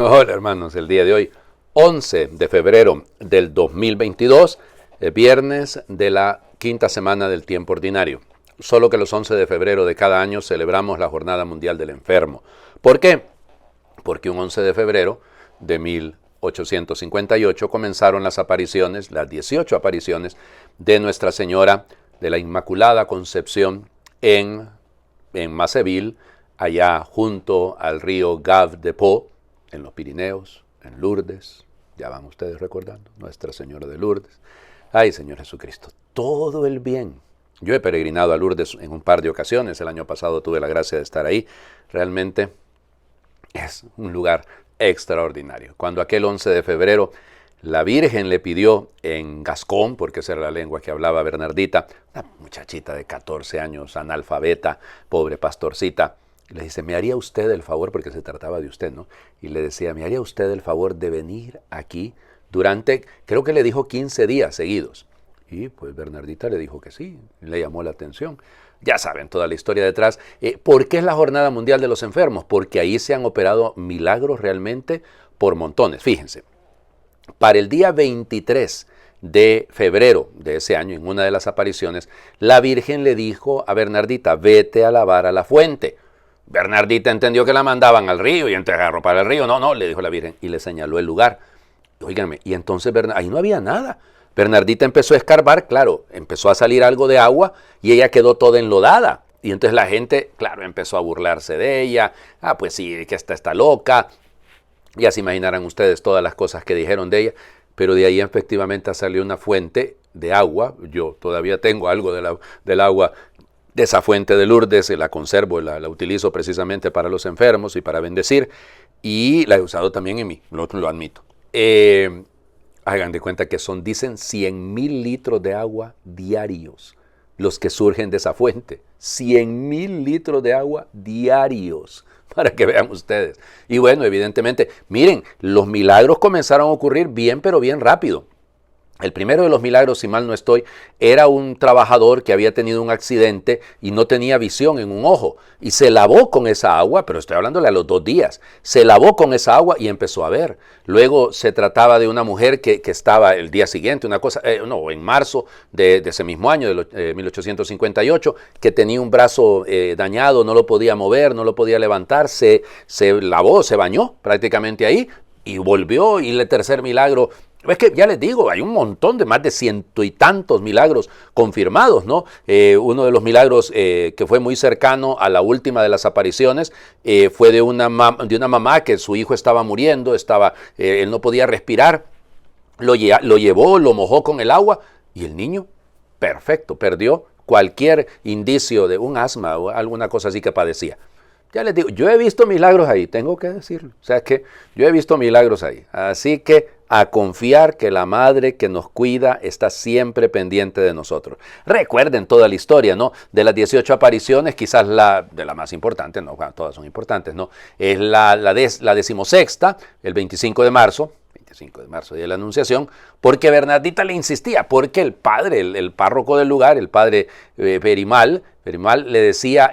Hola hermanos, el día de hoy, 11 de febrero del 2022, viernes de la quinta semana del tiempo ordinario. Solo que los 11 de febrero de cada año celebramos la Jornada Mundial del Enfermo. ¿Por qué? Porque un 11 de febrero de 1858 comenzaron las apariciones, las 18 apariciones de Nuestra Señora de la Inmaculada Concepción en Masseville, allá junto al río Gave de Pau, en los Pirineos, en Lourdes. Ya van ustedes recordando, Nuestra Señora de Lourdes. Ay, Señor Jesucristo, todo el bien. Yo he peregrinado a Lourdes en un par de ocasiones, el año pasado tuve la gracia de estar ahí. Realmente es un lugar extraordinario. Cuando aquel 11 de febrero la Virgen le pidió en gascón, porque esa era la lengua que hablaba Bernardita, una muchachita de 14 años, analfabeta, pobre pastorcita, le dice, ¿me haría usted el favor, porque se trataba de usted, ¿no? Y le decía, ¿me haría usted el favor de venir aquí durante, creo que le dijo 15 días seguidos? Y pues Bernardita le dijo que sí, le llamó la atención. Ya saben toda la historia detrás. ¿Por qué es la Jornada Mundial de los Enfermos? Porque ahí se han operado milagros realmente por montones. Fíjense, para el día 23 de febrero de ese año, en una de las apariciones, la Virgen le dijo a Bernardita, vete a lavar a la fuente. Bernardita entendió que la mandaban al río y entonces agarró para el río. No, le dijo la Virgen y le señaló el lugar. Óiganme, y entonces ahí no había nada. Bernardita empezó a escarbar, claro, empezó a salir algo de agua y ella quedó toda enlodada. Y entonces la gente, claro, empezó a burlarse de ella. Ah, pues sí, que está loca. Ya se imaginarán ustedes todas las cosas que dijeron de ella. Pero de ahí efectivamente salió una fuente de agua. Yo todavía tengo algo del agua de esa fuente de Lourdes, la conservo, la utilizo precisamente para los enfermos y para bendecir. Y la he usado también en mí, lo admito. Hagan de cuenta que dicen 100,000 litros de agua diarios los que surgen de esa fuente. 100,000 litros de agua diarios, para que vean ustedes. Y bueno, evidentemente, miren, los milagros comenzaron a ocurrir bien, pero bien rápido. El primero de los milagros, si mal no estoy, era un trabajador que había tenido un accidente y no tenía visión en un ojo. Y se lavó con esa agua, pero estoy hablándole a los 2 días. Se lavó con esa agua y empezó a ver. Luego se trataba de una mujer que estaba el día siguiente, en marzo de ese mismo año, de 1858, que tenía un brazo dañado, no lo podía mover, no lo podía levantar. Se lavó, se bañó prácticamente ahí y volvió. Y el tercer milagro, es que ya les digo, hay un montón de más de 100 y tantos milagros confirmados, ¿no? Uno de los milagros que fue muy cercano a la última de las apariciones fue de una mamá que su hijo estaba muriendo, él no podía respirar, lo llevó, lo mojó con el agua y el niño, perfecto, perdió cualquier indicio de un asma o alguna cosa así que padecía. Ya les digo, yo he visto milagros ahí, tengo que decirlo. O sea que yo he visto milagros ahí. Así que a confiar que la Madre que nos cuida está siempre pendiente de nosotros. Recuerden toda la historia, ¿no? De las 18 apariciones, quizás de la más importante, no, todas son importantes, ¿no? Es la 16ª, el 25 de marzo, día de la Anunciación, porque Bernardita le insistía, porque el padre, el párroco del lugar, el padre Perimal le decía,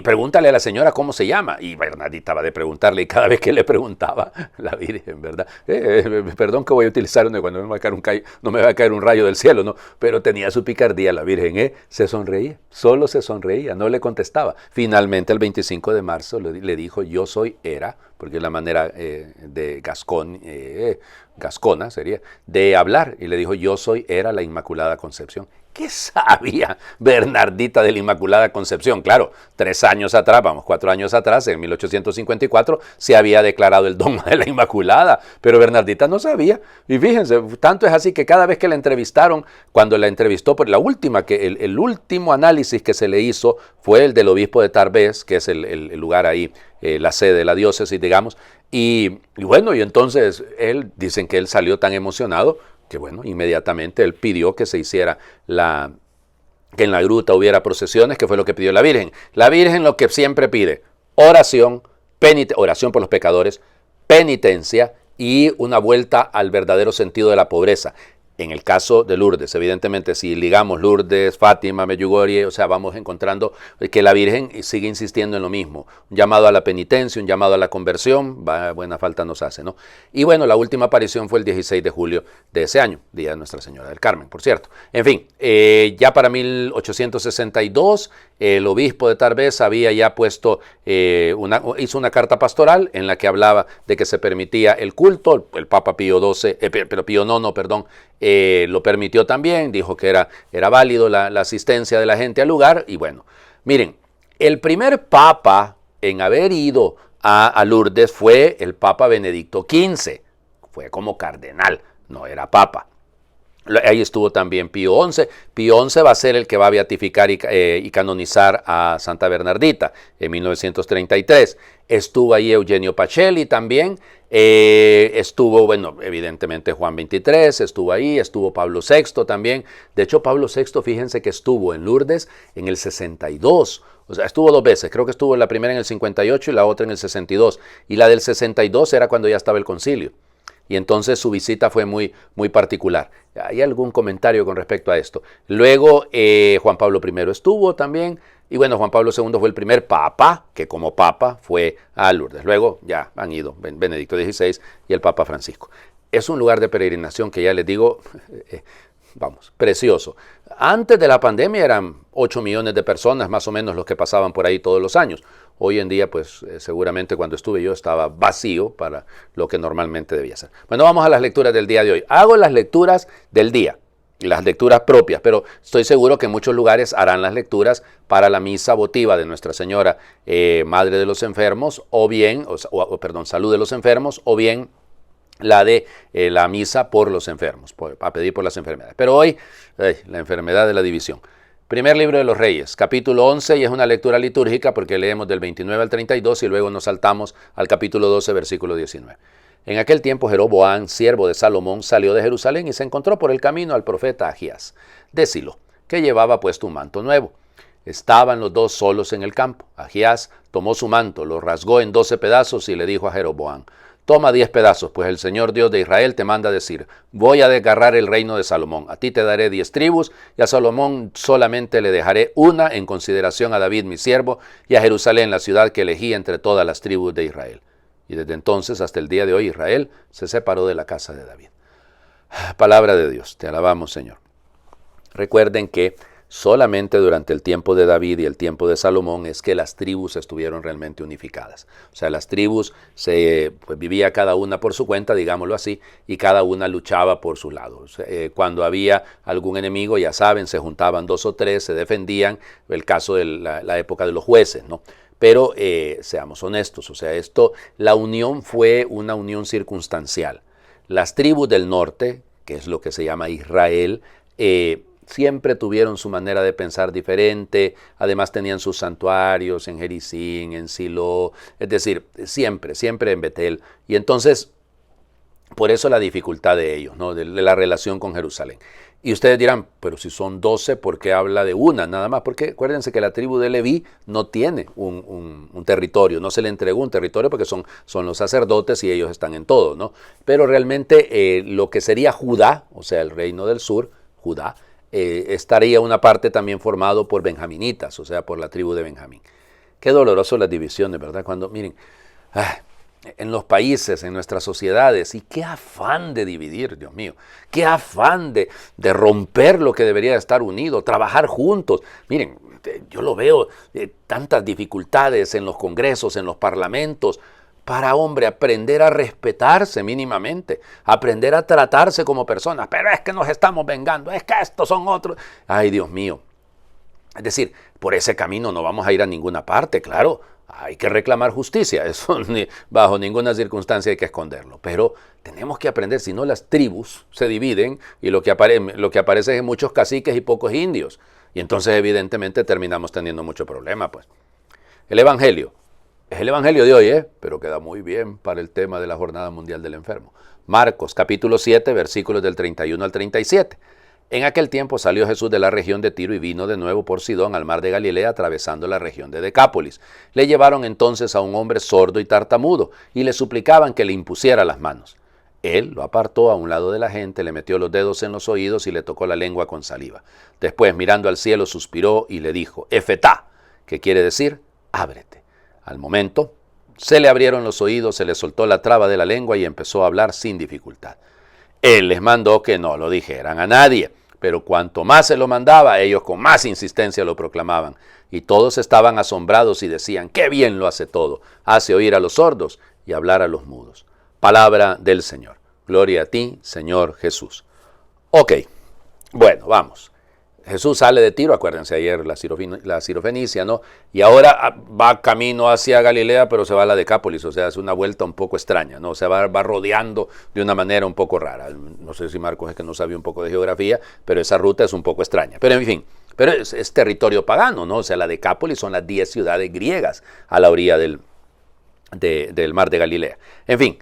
pregúntale a la señora cómo se llama. Y Bernardita va de preguntarle, y cada vez que le preguntaba, la Virgen, ¿verdad? Perdón que voy a utilizar cuando no me va a caer un rayo del cielo, ¿no? Pero tenía su picardía la Virgen, se sonreía, solo se sonreía, no le contestaba. Finalmente, el 25 de marzo le dijo, yo soy Hera, porque es la manera de gascona sería, de hablar. Y le dijo, yo soy Hera, la Inmaculada Concepción. ¿Qué sabía Bernardita de la Inmaculada Concepción? Claro, 4 años atrás, en 1854, se había declarado el dogma de la Inmaculada, pero Bernardita no sabía. Y fíjense, tanto es así que cada vez que la entrevistaron, cuando la entrevistó, por la última, el último análisis que se le hizo fue el del obispo de Tarbes, que es el lugar ahí, la sede de la diócesis, digamos, y bueno, y entonces dicen que él salió tan emocionado que bueno, inmediatamente él pidió que se hiciera que en la gruta hubiera procesiones, que fue lo que pidió la Virgen. La Virgen lo que siempre pide, oración por los pecadores, penitencia y una vuelta al verdadero sentido de la pobreza. En el caso de Lourdes, evidentemente, si ligamos Lourdes, Fátima, Medjugorje, o sea, vamos encontrando que la Virgen sigue insistiendo en lo mismo. Un llamado a la penitencia, un llamado a la conversión, buena falta nos hace, ¿no? Y bueno, la última aparición fue el 16 de julio de ese año, Día de Nuestra Señora del Carmen, por cierto. En fin, ya para 1862, el obispo de Tarbes había ya puesto, hizo una carta pastoral en la que hablaba de que se permitía el culto. El Papa Pío IX, lo permitió también, dijo que era válido la asistencia de la gente al lugar. Y bueno, miren, el primer papa en haber ido a Lourdes fue el Papa Benedicto XV, fue como cardenal, no era papa. Ahí estuvo también Pío XI. Pío XI va a ser el que va a beatificar y canonizar a Santa Bernardita en 1933. Estuvo ahí Eugenio Pacelli también. Estuvo, bueno, evidentemente Juan XXIII, estuvo ahí, estuvo Pablo VI también. De hecho, Pablo VI, fíjense que estuvo en Lourdes en el 62. O sea, estuvo 2 veces. Creo que estuvo la primera en el 58 y la otra en el 62. Y la del 62 era cuando ya estaba el concilio. Y entonces su visita fue muy, muy particular. ¿Hay algún comentario con respecto a esto? Luego Juan Pablo I estuvo también. Y bueno, Juan Pablo II fue el primer papa que como papa fue a Lourdes. Luego ya han ido Benedicto XVI y el Papa Francisco. Es un lugar de peregrinación que ya les digo, vamos, precioso. Antes de la pandemia eran 8 millones de personas más o menos los que pasaban por ahí todos los años. Hoy en día, pues seguramente cuando estuve yo estaba vacío para lo que normalmente debía ser. Bueno, vamos a las lecturas del día de hoy. Hago las lecturas del día, las lecturas propias, pero estoy seguro que en muchos lugares harán las lecturas para la misa votiva de Nuestra Señora, Madre de los Enfermos, o bien, Salud de los Enfermos, o bien la de la misa por los enfermos, a pedir por las enfermedades. Pero hoy, la enfermedad de la división. Primer libro de los Reyes, capítulo 11, y es una lectura litúrgica porque leemos del 29 al 32 y luego nos saltamos al capítulo 12, versículo 19. En aquel tiempo Jeroboam, siervo de Salomón, salió de Jerusalén y se encontró por el camino al profeta Ahías, de Silo, que llevaba puesto un manto nuevo. Estaban los dos solos en el campo. Ahías tomó su manto, lo rasgó en 12 pedazos y le dijo a Jeroboam: toma 10 pedazos, pues el Señor Dios de Israel te manda decir: voy a desgarrar el reino de Salomón. A ti te daré 10 tribus, y a Salomón solamente le dejaré una en consideración a David mi siervo, y a Jerusalén la ciudad que elegí entre todas las tribus de Israel. Y desde entonces hasta el día de hoy Israel se separó de la casa de David. Palabra de Dios, te alabamos, Señor. Recuerden que solamente durante el tiempo de David y el tiempo de Salomón es que las tribus estuvieron realmente unificadas. O sea, las tribus vivía cada una por su cuenta, digámoslo así, y cada una luchaba por su lado. O sea, cuando había algún enemigo, ya saben, se juntaban 2 o 3, se defendían. El caso de la época de los jueces, ¿no? Pero seamos honestos, o sea, la unión fue una unión circunstancial. Las tribus del norte, que es lo que se llama Israel, siempre tuvieron su manera de pensar diferente, además tenían sus santuarios en Jericín, en Silo, es decir, siempre en Betel. Y entonces, por eso la dificultad de ellos, ¿no? de la relación con Jerusalén. Y ustedes dirán, pero si son 12, ¿por qué habla de una nada más? Porque acuérdense que la tribu de Leví no tiene un territorio, no se le entregó un territorio porque son los sacerdotes y ellos están en todo, ¿no? Pero realmente lo que sería Judá, o sea, el reino del sur, Judá, estaría una parte también formado por benjaminitas, o sea, por la tribu de Benjamín. Qué doloroso las divisiones, ¿verdad? Cuando, miren, en los países, en nuestras sociedades, y qué afán de dividir, Dios mío, qué afán de romper lo que debería estar unido, trabajar juntos. Miren, yo lo veo, tantas dificultades en los congresos, en los parlamentos, para, hombre, aprender a respetarse mínimamente, aprender a tratarse como personas. Pero es que nos estamos vengando, es que estos son otros. Ay, Dios mío. Es decir, por ese camino no vamos a ir a ninguna parte, claro. Hay que reclamar justicia, eso bajo ninguna circunstancia hay que esconderlo. Pero tenemos que aprender, si no las tribus se dividen y lo que aparece es muchos caciques y pocos indios. Y entonces evidentemente terminamos teniendo mucho problema, pues. El Evangelio. Es el Evangelio de hoy, pero queda muy bien para el tema de la Jornada Mundial del Enfermo. Marcos, capítulo 7, versículos del 31 al 37. En aquel tiempo salió Jesús de la región de Tiro y vino de nuevo por Sidón al mar de Galilea, atravesando la región de Decápolis. Le llevaron entonces a un hombre sordo y tartamudo, y le suplicaban que le impusiera las manos. Él lo apartó a un lado de la gente, le metió los dedos en los oídos y le tocó la lengua con saliva. Después, mirando al cielo, suspiró y le dijo, Efetá, que quiere decir, ábrete. Al momento, se le abrieron los oídos, se le soltó la traba de la lengua y empezó a hablar sin dificultad. Él les mandó que no lo dijeran a nadie, pero cuanto más se lo mandaba, ellos con más insistencia lo proclamaban. Y todos estaban asombrados y decían, ¡qué bien lo hace todo! Hace oír a los sordos y hablar a los mudos. Palabra del Señor. Gloria a ti, Señor Jesús. Ok, bueno, vamos. Jesús sale de Tiro, acuérdense ayer la Sirofenicia, ¿no? Y ahora va camino hacia Galilea, pero se va a la Decápolis, o sea, es una vuelta un poco extraña, ¿no? O sea, va rodeando de una manera un poco rara. No sé si Marcos es que no sabía un poco de geografía, pero esa ruta es un poco extraña. Pero en fin, pero es territorio pagano, ¿no? O sea, la Decápolis son las 10 ciudades griegas a la orilla del mar de Galilea. En fin.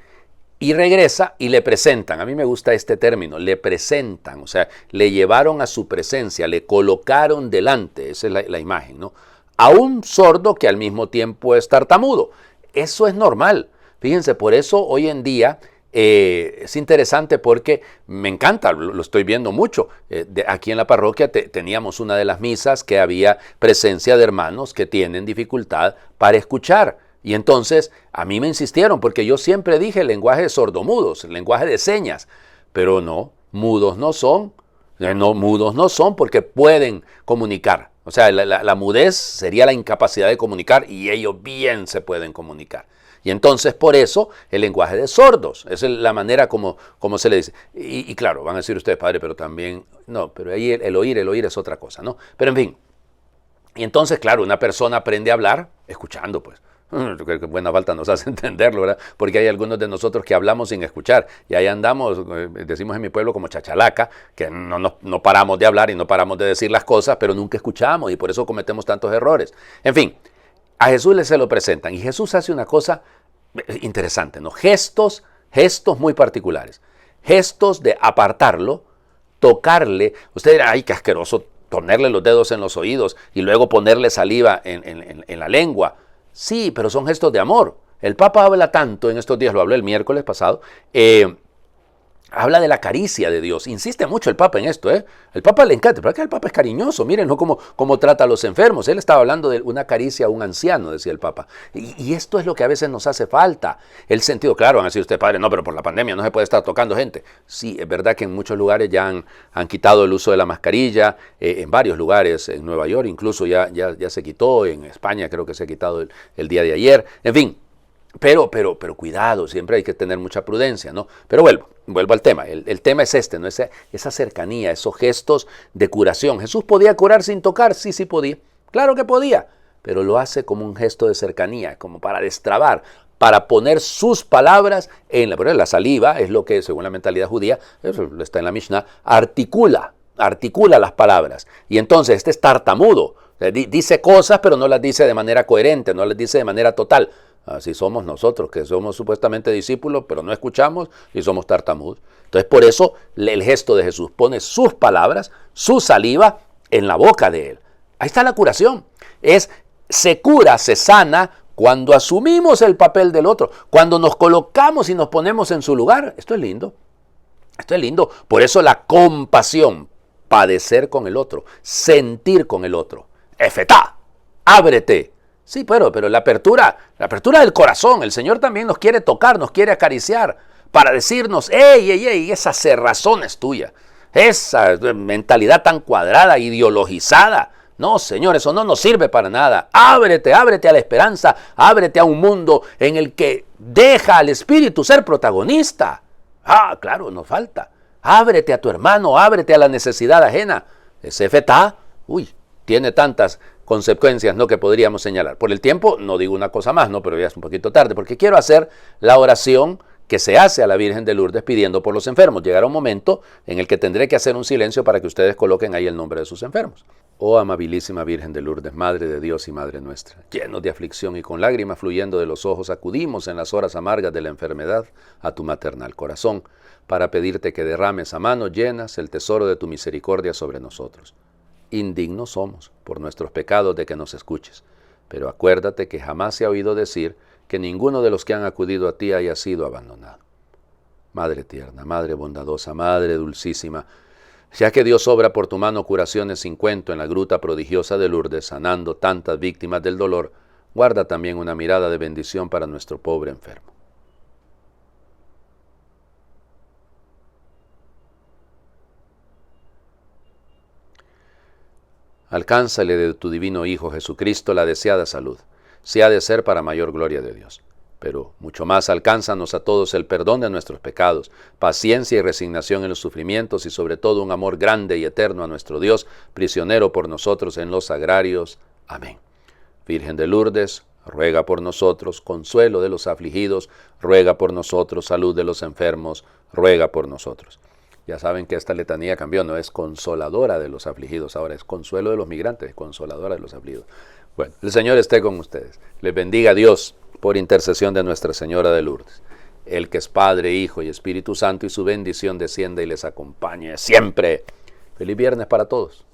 Y regresa y le presentan, a mí me gusta este término, le presentan, o sea, le llevaron a su presencia, le colocaron delante, esa es la imagen, ¿no? A un sordo que al mismo tiempo es tartamudo. Eso es normal. Fíjense, por eso hoy en día es interesante porque me encanta, lo estoy viendo mucho. Aquí en la parroquia teníamos una de las misas que había presencia de hermanos que tienen dificultad para escuchar. Y entonces a mí me insistieron, porque yo siempre dije el lenguaje de sordomudos, el lenguaje de señas, pero no, mudos no son, mudos no son porque pueden comunicar. O sea, la mudez sería la incapacidad de comunicar y ellos bien se pueden comunicar. Y entonces por eso el lenguaje de sordos, esa es la manera como se le dice. Y claro, van a decir ustedes, padre, pero también, no, pero ahí el oír es otra cosa, ¿no? Pero en fin, y entonces claro, una persona aprende a hablar escuchando, pues. Que buena falta nos hace entenderlo, ¿verdad? Porque hay algunos de nosotros que hablamos sin escuchar y ahí andamos, decimos en mi pueblo como chachalaca, que no paramos de hablar y no paramos de decir las cosas, pero nunca escuchamos y por eso cometemos tantos errores. En fin, a Jesús se lo presentan y Jesús hace una cosa interesante, ¿no? Gestos muy particulares, gestos de apartarlo, tocarle. Usted dirá, ay, qué asqueroso ponerle los dedos en los oídos y luego ponerle saliva en la lengua. Sí, pero son gestos de amor. El Papa habla tanto, en estos días lo habló el miércoles pasado, habla de la caricia de Dios. Insiste mucho el Papa en esto, ¿eh? El Papa le encanta, pero que el Papa es cariñoso, miren, ¿no? Cómo trata a los enfermos. Él estaba hablando de una caricia a un anciano, decía el Papa. Y esto es lo que a veces nos hace falta. El sentido, claro, van a decir usted, padre, no, pero por la pandemia no se puede estar tocando gente. Sí, es verdad que en muchos lugares ya han quitado el uso de la mascarilla, en varios lugares, en Nueva York incluso ya se quitó, en España creo que se ha quitado el día de ayer, en fin. Pero cuidado, siempre hay que tener mucha prudencia, ¿no? Pero vuelvo al tema. El tema es este, ¿no? Esa cercanía, esos gestos de curación. ¿Jesús podía curar sin tocar? Sí podía. Claro que podía. Pero lo hace como un gesto de cercanía, como para destrabar, para poner sus palabras en la saliva, es lo que, según la mentalidad judía, eso está en la Mishnah, articula las palabras. Y entonces este es tartamudo. Dice cosas, pero no las dice de manera coherente, no las dice de manera total. Así somos nosotros, que somos supuestamente discípulos, pero no escuchamos y somos tartamudos. Entonces, por eso el gesto de Jesús pone sus palabras, su saliva en la boca de él. Ahí está la curación. Se cura, se sana cuando asumimos el papel del otro, cuando nos colocamos y nos ponemos en su lugar. Esto es lindo. Esto es lindo. Por eso la compasión, padecer con el otro, sentir con el otro. Efetá, ábrete. Sí, pero la apertura del corazón, el Señor también nos quiere tocar, nos quiere acariciar, para decirnos, ey, esa cerrazón es tuya, esa mentalidad tan cuadrada, ideologizada. No, Señor, eso no nos sirve para nada. Ábrete a la esperanza, ábrete a un mundo en el que deja al Espíritu ser protagonista. Claro, nos falta. Ábrete a tu hermano, ábrete a la necesidad ajena. Ese efetá, tiene tantas consecuencias, ¿no?, que podríamos señalar. Por el tiempo no digo una cosa más, ¿no?, pero ya es un poquito tarde, porque quiero hacer la oración que se hace a la Virgen de Lourdes pidiendo por los enfermos. Llegará un momento en el que tendré que hacer un silencio para que ustedes coloquen ahí el nombre de sus enfermos. Oh amabilísima Virgen de Lourdes, Madre de Dios y Madre nuestra, llenos de aflicción y con lágrimas fluyendo de los ojos, acudimos en las horas amargas de la enfermedad a tu maternal corazón, para pedirte que derrames a manos llenas el tesoro de tu misericordia sobre nosotros. Indignos somos por nuestros pecados de que nos escuches, pero acuérdate que jamás se ha oído decir que ninguno de los que han acudido a ti haya sido abandonado. Madre tierna, Madre bondadosa, Madre dulcísima, ya que Dios obra por tu mano curaciones sin cuento en la gruta prodigiosa de Lourdes, sanando tantas víctimas del dolor, guarda también una mirada de bendición para nuestro pobre enfermo. Alcánzale de tu divino Hijo Jesucristo la deseada salud, si ha de ser para mayor gloria de Dios. Pero mucho más alcánzanos a todos el perdón de nuestros pecados, paciencia y resignación en los sufrimientos y sobre todo un amor grande y eterno a nuestro Dios, prisionero por nosotros en los sagrarios. Amén. Virgen de Lourdes, ruega por nosotros, consuelo de los afligidos, ruega por nosotros, salud de los enfermos, ruega por nosotros. Ya saben que esta letanía cambió, no es consoladora de los afligidos, ahora es consuelo de los migrantes, consoladora de los afligidos. Bueno, el Señor esté con ustedes. Les bendiga Dios por intercesión de Nuestra Señora de Lourdes. El que es Padre, Hijo y Espíritu Santo, y su bendición descienda y les acompañe siempre. Feliz viernes para todos.